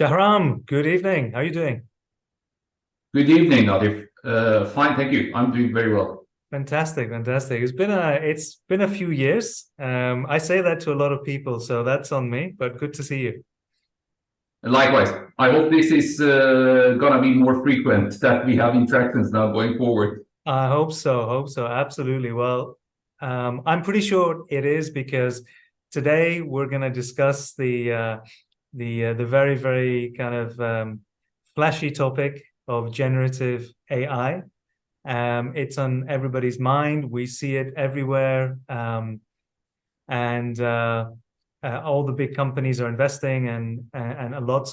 Shahram, good evening. How are you doing? Good evening, Nadir. Fine, thank you. I'm doing very well. Fantastic, fantastic. It's been a few years. I say that to a lot of people, so that's on me, but good to see you. Likewise, I hope this is gonna be more frequent that we have interactions now going forward. I hope so, absolutely. Well, I'm pretty sure it is because today we're going to discuss the very, very kind of flashy topic of generative AI. It's on everybody's mind. We see it everywhere. And all the big companies are investing and lots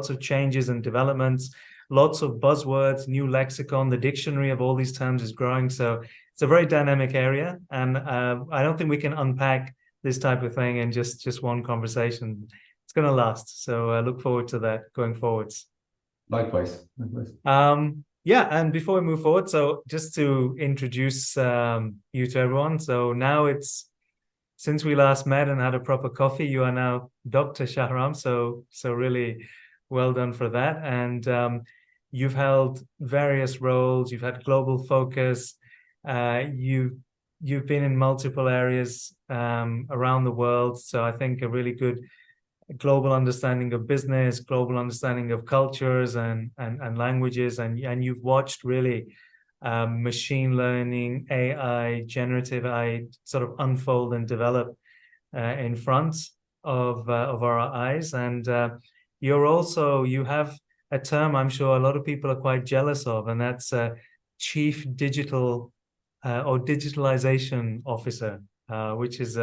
of changes and developments, lots of buzzwords, new lexicon. The dictionary of all these terms is growing, so it's a very dynamic area, and I don't think we can unpack this type of thing in just one conversation. It's going to last, so I look forward to that going forwards. Likewise, likewise. Yeah, and before we move forward, so just to introduce you to everyone, so now it's since we last met and had a proper coffee, you are now Dr. Shahram. So really well done for that. And you've held various roles. You've had global focus. You've been in multiple areas around the world. So I think a really good global understanding of business, global understanding of cultures and languages, and you've watched really machine learning, AI, generative AI sort of unfold and develop in front of our eyes. And you have a term I'm sure a lot of people are quite jealous of, and that's Chief Digital or Digitalization Officer, which is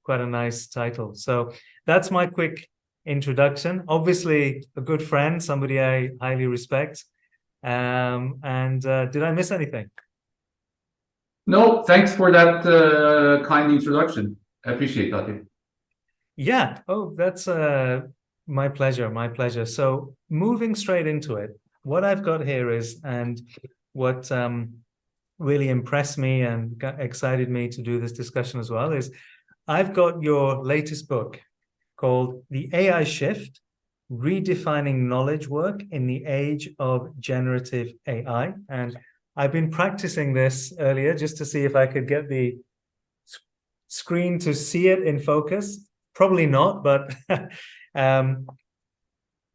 quite a nice title. So that's my quick introduction. Obviously, a good friend, somebody I highly respect. And did I miss anything? No, thanks for that kind introduction. I appreciate that. Yeah. Oh, that's my pleasure. My pleasure. So moving straight into it, what I've got here is, and what really impressed me and excited me to do this discussion as well is, I've got your latest book called The AI Shift: Redefining Knowledge Work in the Age of Generative AI. And I've been practicing this earlier just to see if I could get the screen to see it in focus. Probably not, but um,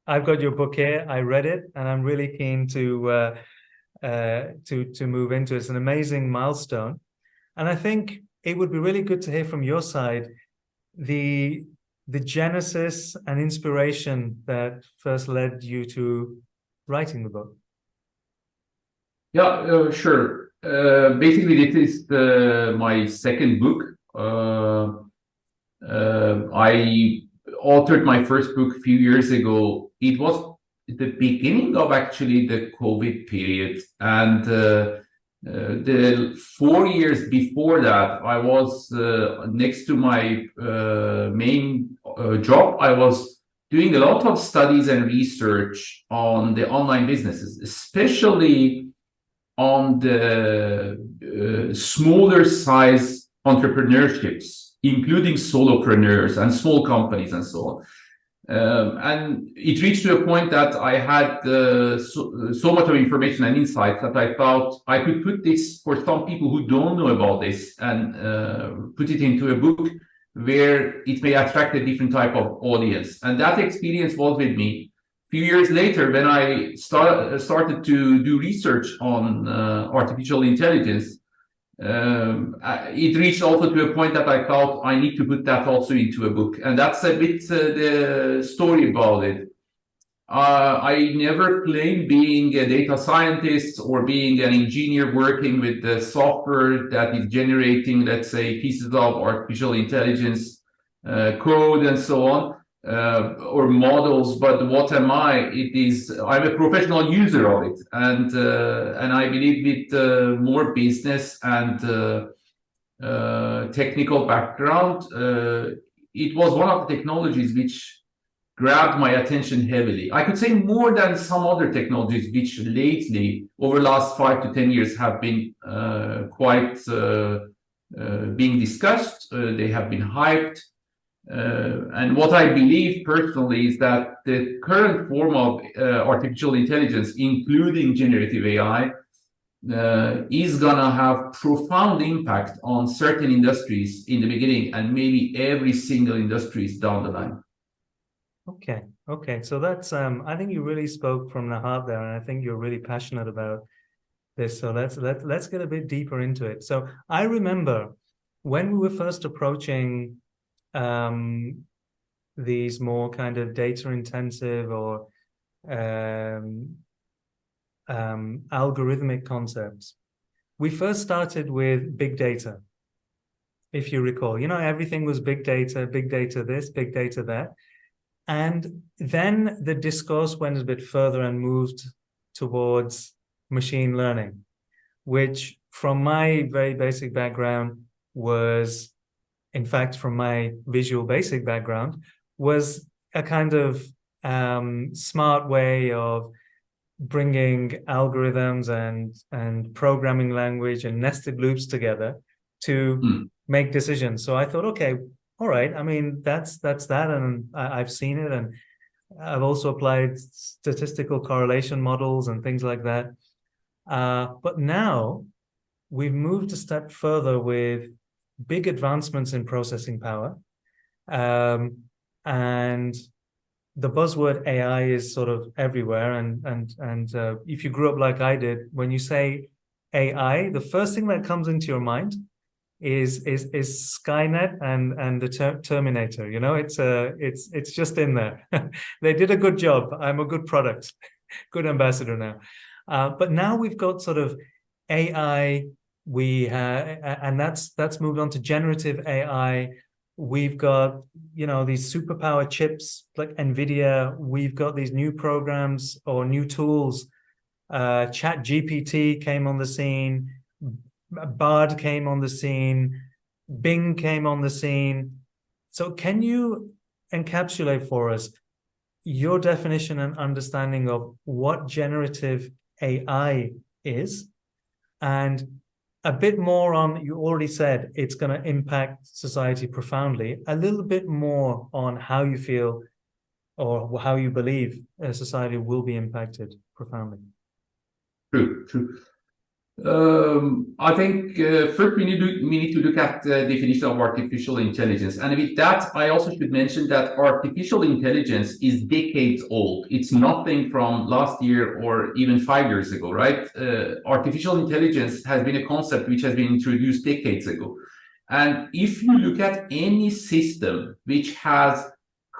I've got your book here. I read it, and I'm really keen to move into it. It's an amazing milestone, and I think it would be really good to hear from your side the the genesis and inspiration that first led you to writing the book. Yeah, sure. Basically, this is my second book. I authored my first book a few years ago. It was the beginning of actually the COVID period, and the 4 years before that, I was next to my main job. I was doing a lot of studies and research on the online businesses, especially on the smaller size entrepreneurships, including solopreneurs and small companies and so on. And it reached to a point that I had so much of information and insights that I thought I could put this for some people who don't know about this and put it into a book where it may attract a different type of audience. And that experience was with me. Few years later, when I started to do research on artificial intelligence, it reached also to a point that I thought I need to put that also into a book. And that's a bit the story about it. I never claimed being a data scientist or being an engineer working with the software that is generating, let's say, pieces of artificial intelligence code and so on, or models. But what am I? I'm a professional user of it, and I believe with more business and technical background, it was one of the technologies which grabbed my attention heavily. I could say more than some other technologies, which lately, over the last 5 to 10 years, have been quite being discussed. They have been hyped. And what I believe personally is that the current form of artificial intelligence, including generative AI, is gonna have profound impact on certain industries in the beginning and maybe every single industries down the line. Okay. So that's I think you really spoke from the heart there, and I think you're really passionate about this. So let's get a bit deeper into it. So I remember when we were first approaching these more kind of data intensive or algorithmic concepts. We first started with big data. If you recall, everything was big data this, big data that. And then the discourse went a bit further and moved towards machine learning, which from my very basic background was, in fact, from my visual basic background, was a kind of smart way of bringing algorithms and programming language and nested loops together to make decisions. So I thought, okay, all right. I mean, that's that, and I've seen it, and I've also applied statistical correlation models and things like that. But now we've moved a step further with big advancements in processing power, and the buzzword AI is sort of everywhere. And if you grew up like I did, when you say AI, the first thing that comes into your mind is Skynet and the Terminator. It's just in there. They did a good job. I'm a good product, good ambassador now. But now we've got sort of AI. And that's moved on to generative AI. We've got, these superpower chips like NVIDIA. We've got these new programs or new tools. Chat GPT came on the scene. Bard came on the scene. Bing came on the scene. So can you encapsulate for us your definition and understanding of what generative AI is, and a bit more on, you already said it's going to impact society profoundly, a little bit more on how you feel or how you believe society will be impacted profoundly. True. I think first we need to look at the definition of artificial intelligence. And with that, I also should mention that artificial intelligence is decades old. It's nothing from last year or even 5 years ago, right? Artificial intelligence has been a concept which has been introduced decades ago. And if you look at any system which has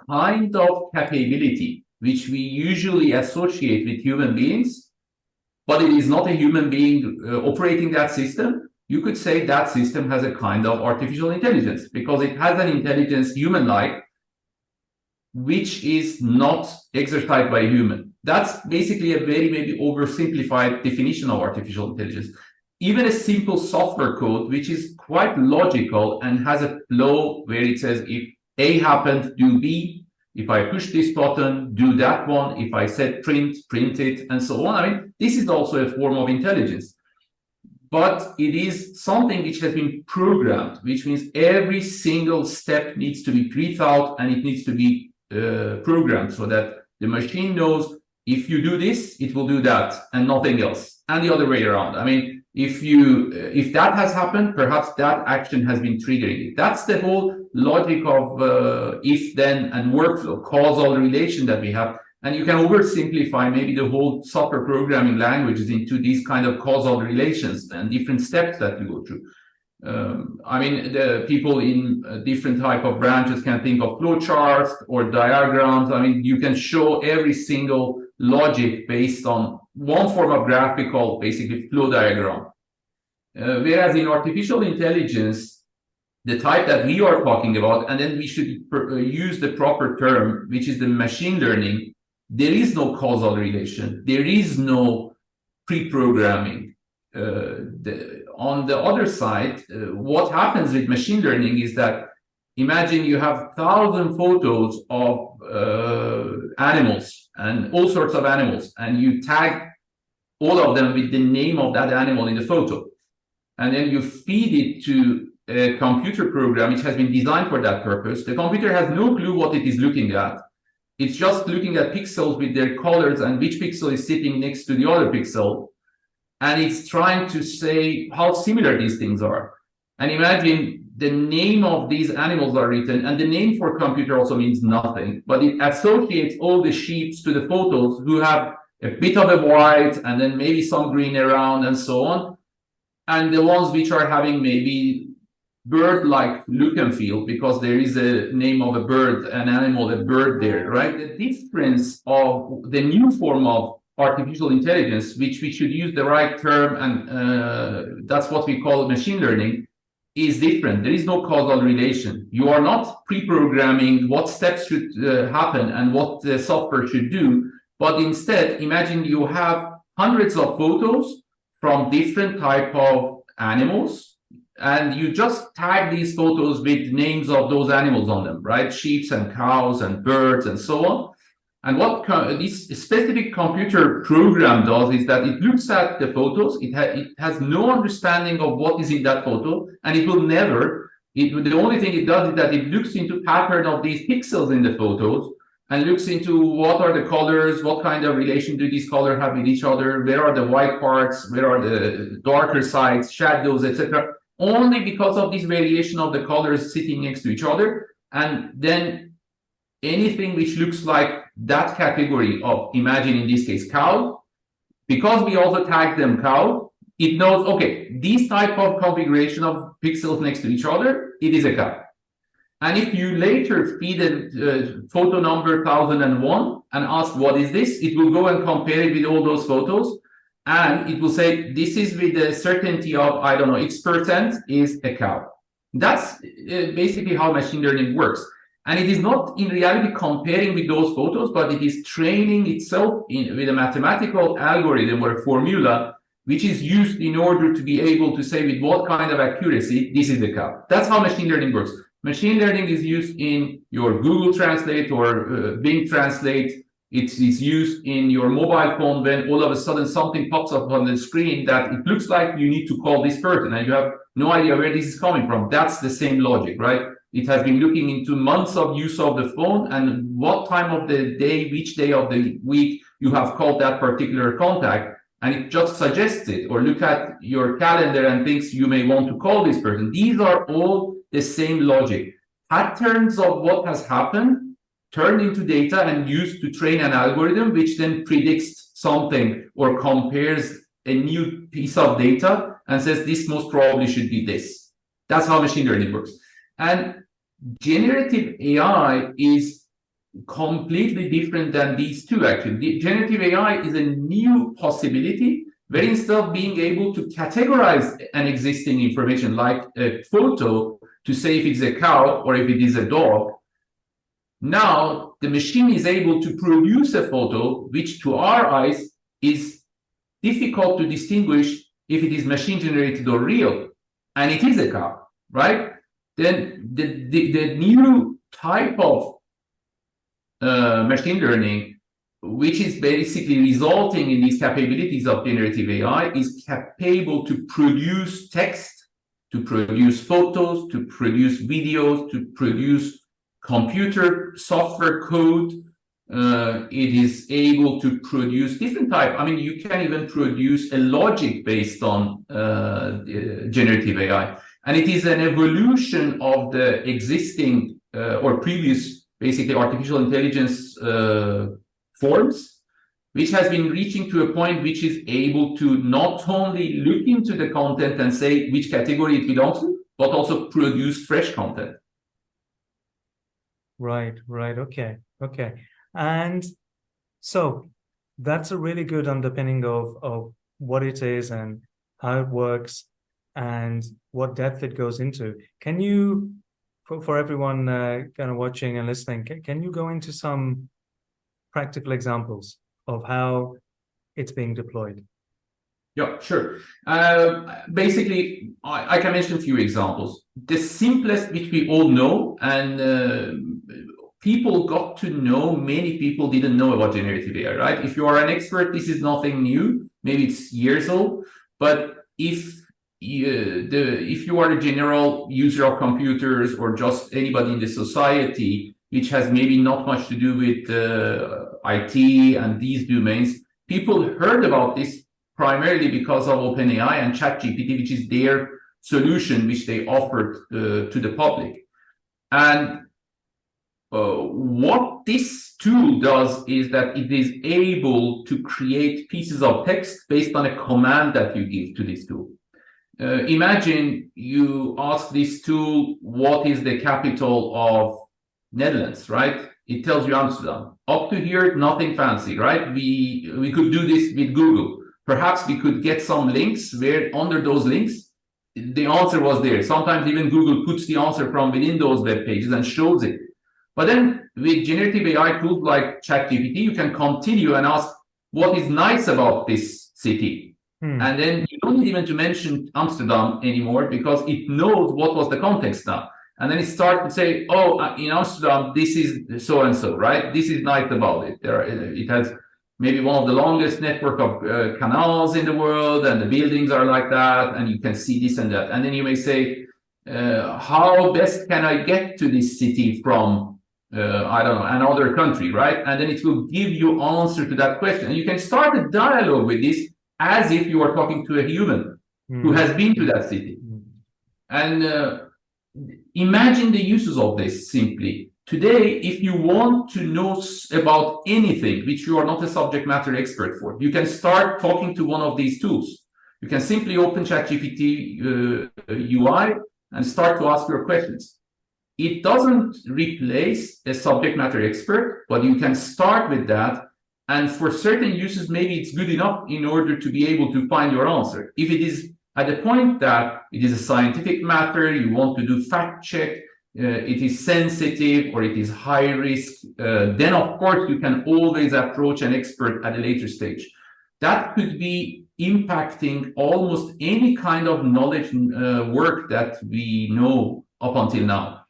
kind of capability, which we usually associate with human beings, but it is not a human being operating that system, you could say that system has a kind of artificial intelligence because it has an intelligence human-like, which is not exercised by a human. That's basically a very maybe oversimplified definition of artificial intelligence. Even a simple software code, which is quite logical and has a flow where it says, if A happened, do B. If I push this button, do that one. If I said print it, and so on. I mean, this is also a form of intelligence. But it is something which has been programmed, which means every single step needs to be pre-thought and it needs to be programmed so that the machine knows if you do this, it will do that and nothing else, and the other way around. I mean, if that has happened, perhaps that action has been triggering it. That's the whole logic of if, then, and workflow, causal relation that we have. And you can oversimplify maybe the whole software programming languages into these kind of causal relations and different steps that you go through. I mean, the people in different type of branches can think of flowcharts or diagrams. I mean, you can show every single logic based on one form of graphical, basically flow diagram. Whereas in artificial intelligence, the type that we are talking about, and then we should use the proper term, which is the machine learning, there is no causal relation. There is no pre-programming. On the other side, what happens with machine learning is that imagine you have 1,000 photos of animals and all sorts of animals, and you tag all of them with the name of that animal in the photo. And then you feed it to a computer program which has been designed for that purpose. The computer has no clue what it is looking at. It's just looking at pixels with their colors and which pixel is sitting next to the other pixel. And it's trying to say how similar these things are. And imagine the name of these animals are written, and the name for computer also means nothing, but it associates all the sheep to the photos who have a bit of a white and then maybe some green around and so on. And the ones which are having maybe bird-like look and feel because there is a name of a bird, an animal, a bird there, right? The difference of the new form of artificial intelligence, which we should use the right term, and that's what we call machine learning, is different. There is no causal relation. You are not pre-programming what steps should happen and what the software should do, but instead, imagine you have hundreds of photos from different type of animals, and you just tag these photos with names of those animals on them, right? Sheep and cows and birds and so on. And what this specific computer program does is that it looks at the photos, it has no understanding of what is in that photo, and it will never, the only thing it does is that it looks into pattern of these pixels in the photos, and looks into what are the colors, what kind of relation do these colors have with each other, where are the white parts, where are the darker sides, shadows, etc. Only because of this variation of the colors sitting next to each other. And then anything which looks like that category of, imagine in this case, cow, because we also tag them cow, it knows, okay, this type of configuration of pixels next to each other, it is a cow. And if you later feed a photo number 1001 and ask what is this, it will go and compare it with all those photos. And it will say, this is with a certainty of, I don't know, X% is a cow. That's basically how machine learning works. And it is not in reality comparing with those photos, but it is training itself with a mathematical algorithm or a formula, which is used in order to be able to say with what kind of accuracy this is a cow. That's how machine learning works. Machine learning is used in your Google Translate or Bing Translate. It is used in your mobile phone when all of a sudden something pops up on the screen that it looks like you need to call this person and you have no idea where this is coming from. That's the same logic, right? It has been looking into months of use of the phone and what time of the day, which day of the week you have called that particular contact. And it just suggests it, or look at your calendar and thinks you may want to call this person. These are all the same logic. Patterns of what has happened turned into data and used to train an algorithm, which then predicts something or compares a new piece of data and says this most probably should be this. That's how machine learning works. And generative AI is completely different than these two, actually. The generative AI is a new possibility where instead of being able to categorize an existing information like a photo to say if it's a cow or if it is a dog, now the machine is able to produce a photo which to our eyes is difficult to distinguish if it is machine generated or real, and it is a cow, right? Then the new type of machine learning, which is basically resulting in these capabilities of generative AI, is capable to produce text, to produce photos, to produce videos, to produce computer software code. It is able to produce different type. I mean, you can even produce a logic based on generative AI. And it is an evolution of the existing or previous, basically, artificial intelligence forms, which has been reaching to a point which is able to not only look into the content and say which category it belongs to, but also produce fresh content. Right. Okay. And so that's a really good underpinning of what it is and how it works and what depth it goes into. Can you, for everyone kind of watching and listening, can you go into some practical examples of how it's being deployed? Yeah, sure. Basically, I can mention a few examples. The simplest, which we all know, and people got to know, many people didn't know about generative AI, right? If you are an expert, this is nothing new. Maybe it's years old. But if if you are a general user of computers or just anybody in the society, which has maybe not much to do with IT and these domains, people heard about this primarily because of OpenAI and ChatGPT, which is their solution, which they offered to the public. And what this tool does is that it is able to create pieces of text based on a command that you give to this tool. Imagine you ask this tool, what is the capital of Netherlands, right? It tells you Amsterdam. Up to here, nothing fancy, right? We could do this with Google. Perhaps we could get some links where under those links, the answer was there. Sometimes even Google puts the answer from within those web pages and shows it. But then with generative AI tools like ChatGPT, you can continue and ask, what is nice about this city? And then you don't need even to mention Amsterdam anymore because it knows what was the context now. And then it starts to say, oh, in Amsterdam, this is so and so, right? This is nice about it. It has maybe one of the longest network of canals in the world, and the buildings are like that, and you can see this and that. And then you may say, how best can I get to this city from, I don't know, another country, right? And then it will give you answer to that question. And you can start a dialogue with this as if you are talking to a human who has been to that city. And imagine the uses of this simply. Today, if you want to know about anything which you are not a subject matter expert for, you can start talking to one of these tools. You can simply open ChatGPT UI and start to ask your questions. It doesn't replace a subject matter expert, but you can start with that. And for certain uses, maybe it's good enough in order to be able to find your answer. If it is at the point that it is a scientific matter, you want to do fact check, it is sensitive or it is high risk, then of course you can always approach an expert at a later stage. That could be impacting almost any kind of knowledge work that we know up until now.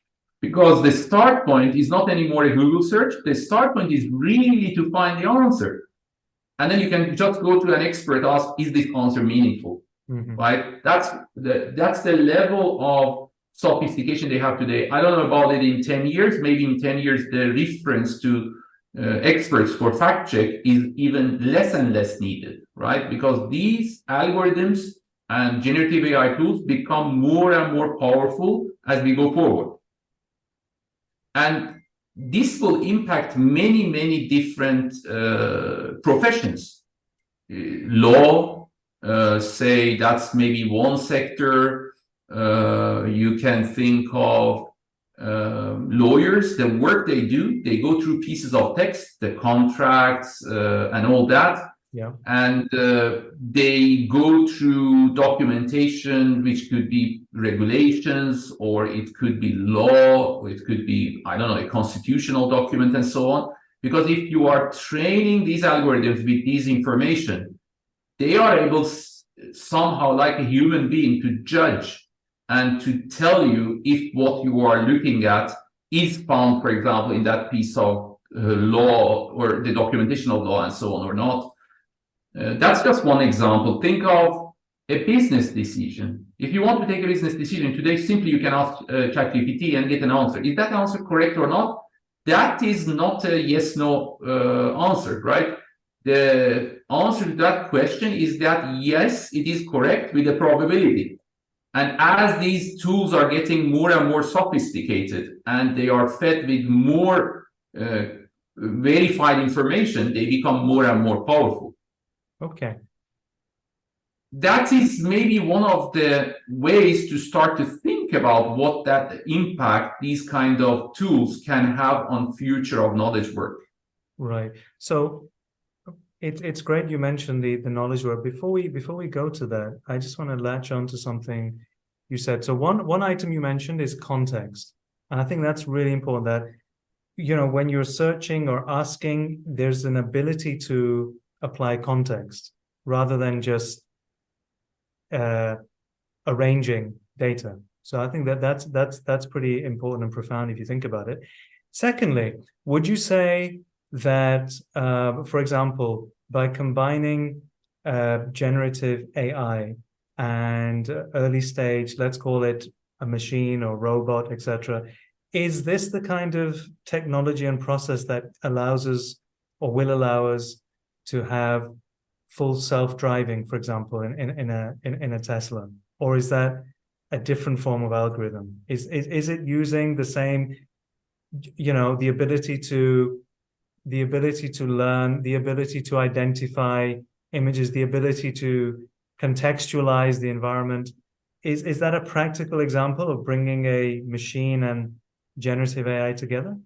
Because the start point is not anymore a Google search. The start point is really to find the answer. And then you can just go to an expert, ask, is this answer meaningful? Right? That's the level of sophistication they have today. I don't know about it in 10 years. Maybe in 10 years, the reference to experts for fact check is even less and less needed, right? Because these algorithms and generative AI tools become more and more powerful as we go forward. And this will impact many, many different professions. Law, say that's maybe one sector. You can think of lawyers, the work they do, they go through pieces of text, the contracts and all that. Yeah. And they go through documentation, which could be regulations, or it could be law, or it could be, I don't know, a constitutional document and so on. Because if you are training these algorithms with this information, they are able somehow, like a human being, to judge and to tell you if what you are looking at is found, for example, in that piece of law or the documentation of law and so on or not. That's just one example. Think of a business decision. If you want to take a business decision today, simply you can ask ChatGPT and get an answer. Is that answer correct or not? That is not a yes/no answer, right? The answer to that question is that yes, it is correct with a probability. And as these tools are getting more and more sophisticated and they are fed with more verified information, they become more and more powerful. Okay. That is maybe one of the ways to start to think about what that impact these kind of tools can have on future of knowledge work. Right. So it's great you mentioned the knowledge work. Before we go to that, I just want to latch on to something you said. So one item you mentioned is context. And I think that's really important, that, you know, when you're searching or asking, there's an ability to apply context rather than just arranging data. So I think that's pretty important and profound if you think about it. Secondly, would you say that, for example, by combining generative AI and early stage, let's call it a machine or robot, etc. Is this the kind of technology and process that allows us or will allow us to have full self-driving, for example, in a Tesla? Or is that a different form of algorithm? Is it using the same, the ability to learn, the ability to identify images, the ability to contextualize the environment? Is that a practical example of bringing a machine and generative AI together?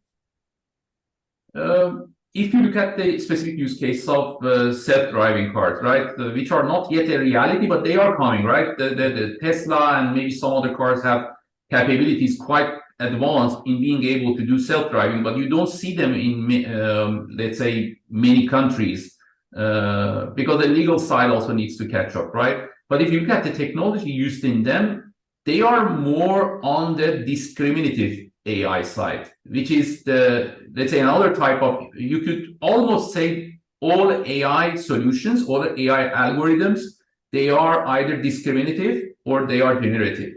If you look at the specific use case of self-driving cars, right, which are not yet a reality, but they are coming, right? The Tesla and maybe some other cars have capabilities quite advanced in being able to do self-driving, but you don't see them in, let's say, many countries because the legal side also needs to catch up, right? But if you look at the technology used in them, they are more on the discriminative AI side, which is let's say, another type of, you could almost say all AI solutions, all AI algorithms, they are either discriminative or they are generative.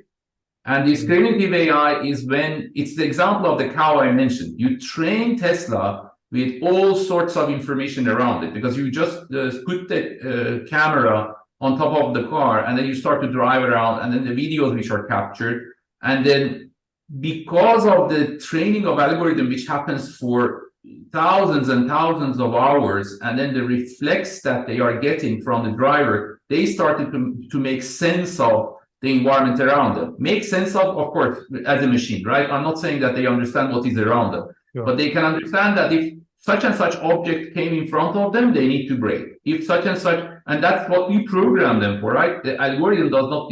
And discriminative AI is when, it's the example of the cow I mentioned. You train Tesla with all sorts of information around it, because you just put the camera on top of the car, and then you start to drive around, and then the videos which are captured, and then because of the training of algorithm, which happens for thousands and thousands of hours, and then the reflex that they are getting from the driver, they started to make sense of the environment around them. Make sense of course, as a machine, right? I'm not saying that they understand what is around them, sure, but they can understand that if such and such object came in front of them, they need to brake. If such and such, and that's what we program them for, right? The algorithm does not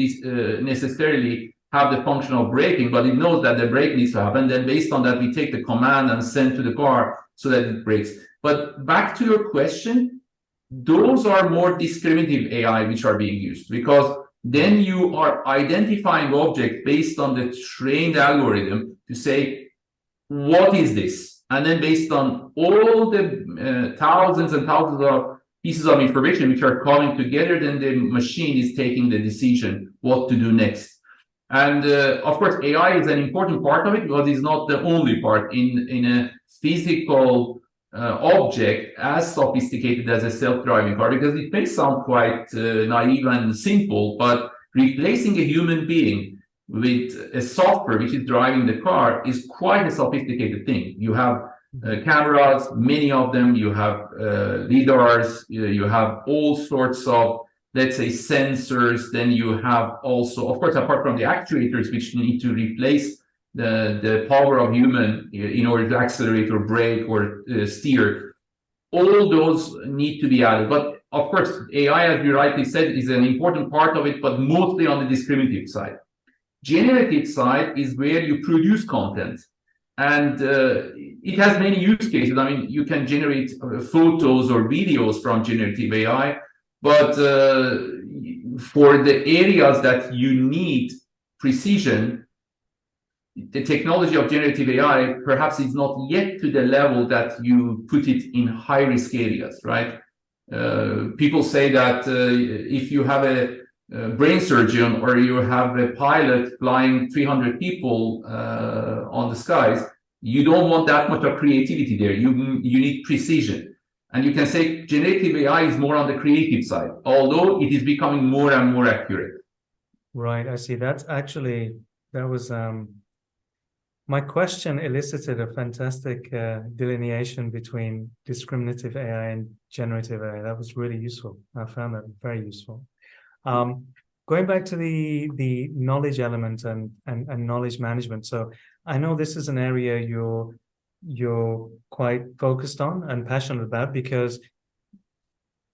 necessarily have the function of braking, but it knows that the brake needs to happen. Then based on that, we take the command and send to the car so that it brakes. But back to your question, those are more discriminative AI which are being used, because then you are identifying objects based on the trained algorithm to say, what is this? And then based on all the thousands and thousands of pieces of information which are coming together, then the machine is taking the decision what to do next. And of course, AI is an important part of it, but it's not the only part. In a physical object as sophisticated as a self-driving car, because it may sound quite naive and simple, but replacing a human being with a software which is driving the car is quite a sophisticated thing. You have cameras, many of them, you have lidars, you have all sorts of, let's say, sensors. Then you have also, of course, apart from the actuators, which need to replace the power of human in order to accelerate or brake or steer, all those need to be added. But of course, AI, as you rightly said, is an important part of it, but mostly on the discriminative side. Generative side is where you produce content, and it has many use cases. I mean, you can generate photos or videos from generative AI, but for the areas that you need precision, the technology of generative AI perhaps is not yet to the level that you put it in high-risk areas, right? People say that if you have a brain surgeon or you have a pilot flying 300 people on the skies, you don't want that much of creativity there. You need precision. And you can say generative AI is more on the creative side, although it is becoming more and more accurate. Right, I see. That's actually, that was, my question elicited a fantastic delineation between discriminative AI and generative AI. That was really useful. I found that very useful. Going back to the knowledge element and knowledge management. So I know this is an area you're quite focused on and passionate about, because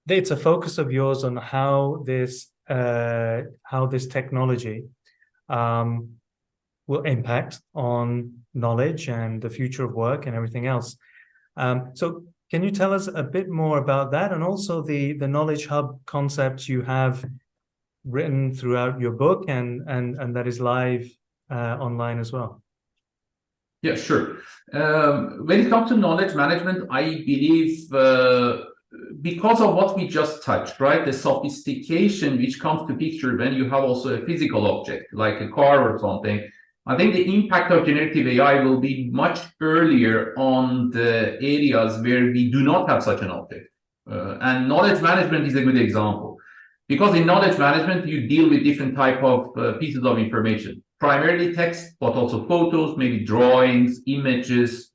it's a focus of yours on how this technology will impact on knowledge and the future of work and everything else. So can you tell us a bit more about that, and also the knowledge hub concept you have written throughout your book and that is live online as well? Yeah, sure. When it comes to knowledge management, I believe because of what we just touched, right? The sophistication which comes to picture when you have also a physical object, like a car or something. I think the impact of generative AI will be much earlier on the areas where we do not have such an object. And knowledge management is a good example. Because in knowledge management, you deal with different type of pieces of information, primarily text, but also photos, maybe drawings, images.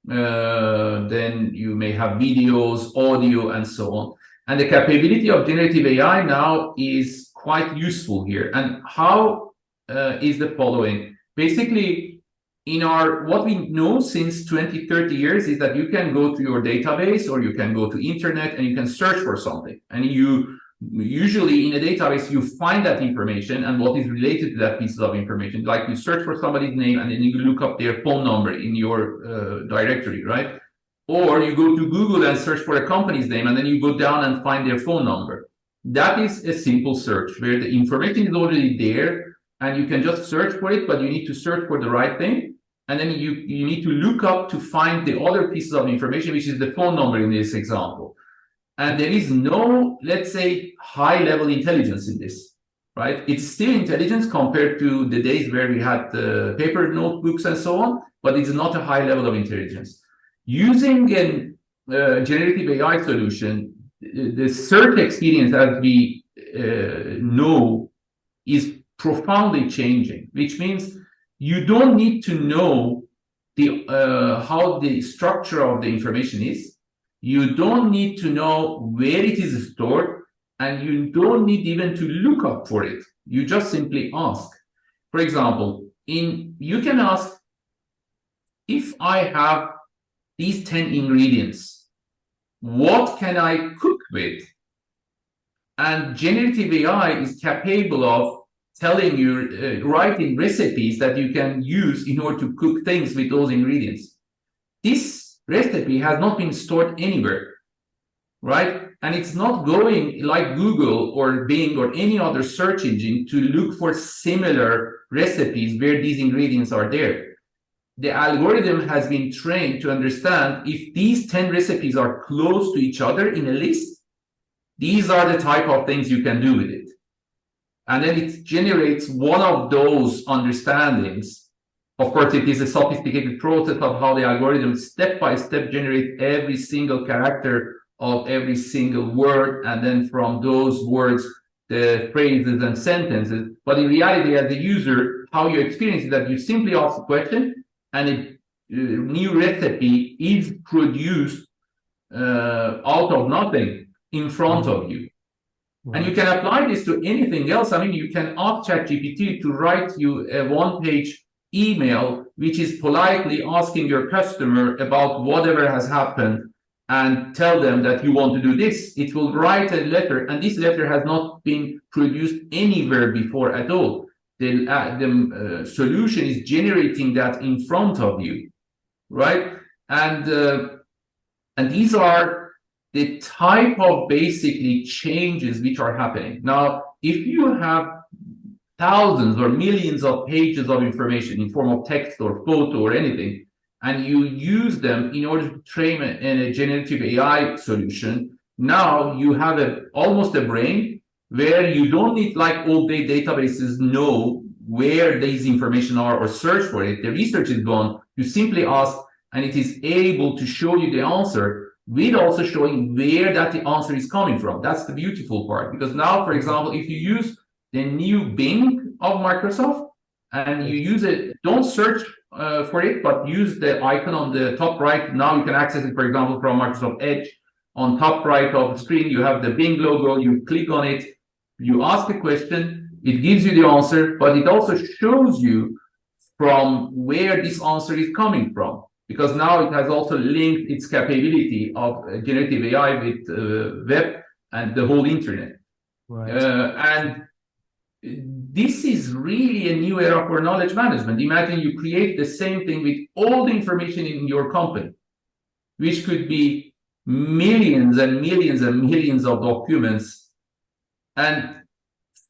Then you may have videos, audio, and so on. And the capability of generative AI now is quite useful here. And how is the following? Basically, in what we know since 20, 30 years is that you can go to your database or you can go to internet and you can search for something. And you usually in a database, you find that information and what is related to that piece of information. Like you search for somebody's name and then you look up their phone number in your directory, right? Or you go to Google and search for a company's name and then you go down and find their phone number. That is a simple search where the information is already there and you can just search for it, but you need to search for the right thing. And then you need to look up to find the other pieces of information, which is the phone number in this example. And there is no, let's say, high-level intelligence in this, right? It's still intelligence compared to the days where we had paper notebooks and so on, but it's not a high level of intelligence. Using a generative AI solution, the search experience, as we know, is profoundly changing, which means you don't need to know how the structure of the information is. You don't need to know where it is stored, and you don't need even to look up for it. You just simply ask. For example, you can ask, if I have these 10 ingredients, what can I cook with? And generative AI is capable of telling you, writing recipes that you can use in order to cook things with those ingredients. This recipe has not been stored anywhere, right? And it's not going like Google or Bing or any other search engine to look for similar recipes where these ingredients are there. The algorithm has been trained to understand if these 10 recipes are close to each other in a list, these are the type of things you can do with it. And then it generates one of those understandings. Of course, it is a sophisticated process of how the algorithm step by step generates every single character of every single word, and then from those words, the phrases and sentences. But in reality, as a user, how you experience it, that you simply ask a question and a new recipe is produced out of nothing in front of you. And you can apply this to anything else. I mean, you can ask ChatGPT to write you a one-page email, which is politely asking your customer about whatever has happened and tell them that you want to do this. It will write a letter, and this letter has not been produced anywhere before at all. The solution is generating that in front of you, right? And these are the type of basically changes which are happening. Now, if you have thousands or millions of pages of information in form of text or photo or anything, and you use them in order to train a generative AI solution, now you have almost a brain where you don't need, like old day databases, know where these information are or search for it. The research is done. You simply ask, and it is able to show you the answer, with also showing where that the answer is coming from. That's the beautiful part. Because now, for example, if you use the new Bing of Microsoft and you use it, don't search for it, but use the icon on the top right. Now you can access it, for example, from Microsoft Edge. On top right of the screen, you have the Bing logo. You click on it, you ask a question, it gives you the answer, but it also shows you from where this answer is coming from. Because now it has also linked its capability of generative AI with web and the whole internet. Right. And this is really a new era for knowledge management. Imagine you create the same thing with all the information in your company, which could be millions and millions and millions of documents. And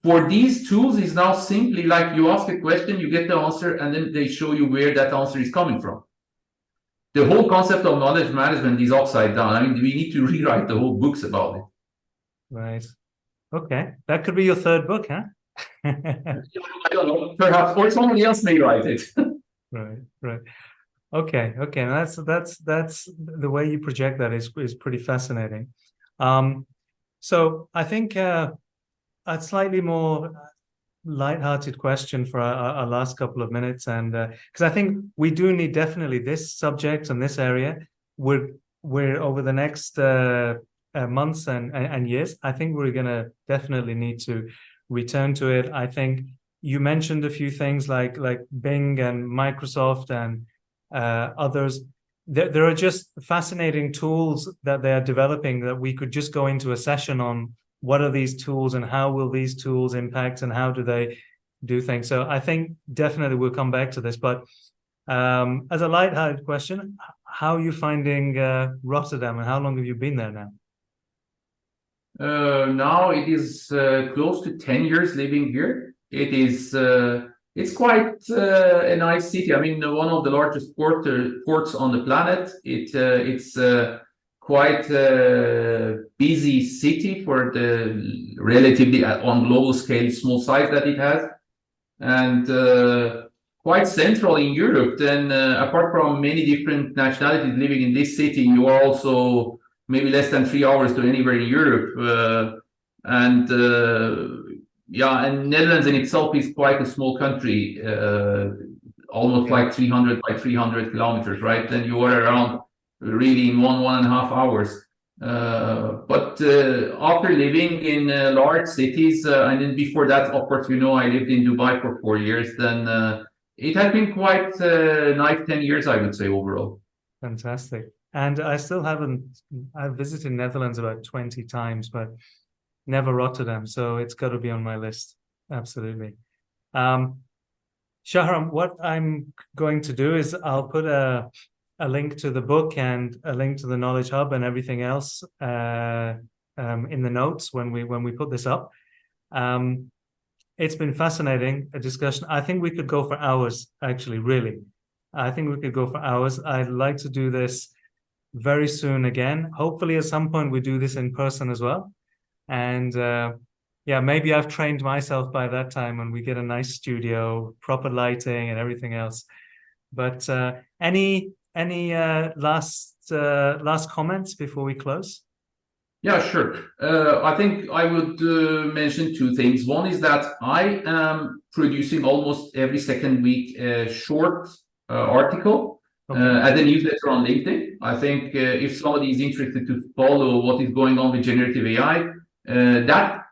for these tools, is now simply like you ask a question, you get the answer, and then they show you where that answer is coming from. the whole concept of knowledge management is upside down. I mean, we need to rewrite the whole books about it. Right. Okay. That could be your third book, huh? I don't know, perhaps, or somebody else may write it. Right, right. Okay, okay. That's the way you project that is pretty fascinating. So I think a slightly more lighthearted question for our last couple of minutes, and because I think we do need definitely this subject and this area. We're over the next months and years. I think we're going to definitely need to return to it. I think you mentioned a few things like Bing and Microsoft and others. There are just fascinating tools that they are developing that we could just go into a session on. What are these tools and how will these tools impact and how do they do things? So I think definitely we'll come back to this. But as a lighthearted question, how are you finding Rotterdam and how long have you been there now? Now it is close to 10 years living here. It's quite a nice city. I mean, one of the largest ports on the planet. It's quite a busy city for the relatively on global scale small size that it has, and quite central in Europe. Then apart from many different nationalities living in this city, you are also maybe less than 3 hours to anywhere in Europe. And yeah, and Netherlands in itself is quite a small country, almost like 300 by 300 kilometers, right? Then you are around really in 1.5 hours. But after living in large cities, and then before that, of course, I lived in Dubai for 4 years, then it has been quite nice 10 years, I would say, overall. Fantastic. And I've visited Netherlands about 20 times, but never Rotterdam. So it's got to be on my list. Absolutely. Shahram, what I'm going to do is I'll put a link to the book and a link to the Knowledge Hub and everything else in the notes when we put this up. It's been fascinating, a discussion. I think we could go for hours, actually, really. I think we could go for hours. I'd like to do this very soon again. Hopefully at some point we do this in person as well. And yeah, maybe I've trained myself by that time and we get a nice studio, proper lighting and everything else. But any last comments before we close? Yeah, sure. I think I would mention two things. One is that I am producing almost every second week a short article at a newsletter on LinkedIn. I think if somebody is interested to follow what is going on with generative AI, that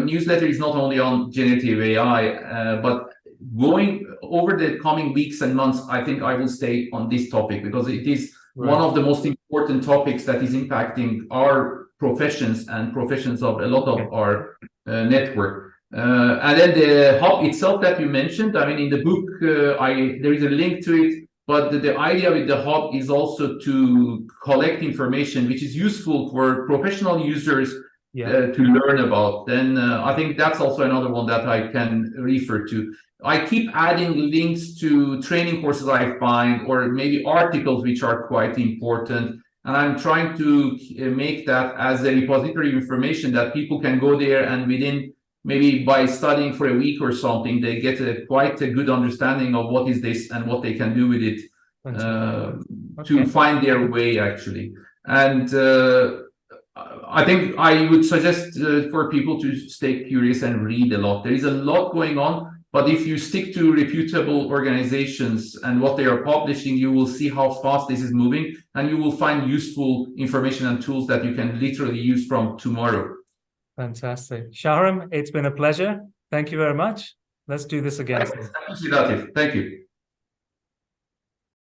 newsletter is not only on generative AI, but going over the coming weeks and months, I think I will stay on this topic because it is one of the most important topics that is impacting our professions and professions of a lot of our network. And then the hub itself that you mentioned, I mean, in the book, there is a link to it, but the idea with the hub is also to collect information which is useful for professional users to learn about. Then I think that's also another one that I can refer to. I keep adding links to training courses I find, or maybe articles which are quite important. And I'm trying to make that as a repository of information that people can go there and within, maybe by studying for a week or something, they get quite a good understanding of what is this and what they can do with it to find their way, actually. And I think I would suggest for people to stay curious and read a lot. There is a lot going on. But if you stick to reputable organizations and what they are publishing, you will see how fast this is moving, and you will find useful information and tools that you can literally use from tomorrow. Fantastic. Shahram, it's been a pleasure. Thank you very much. Let's do this again. Thank you.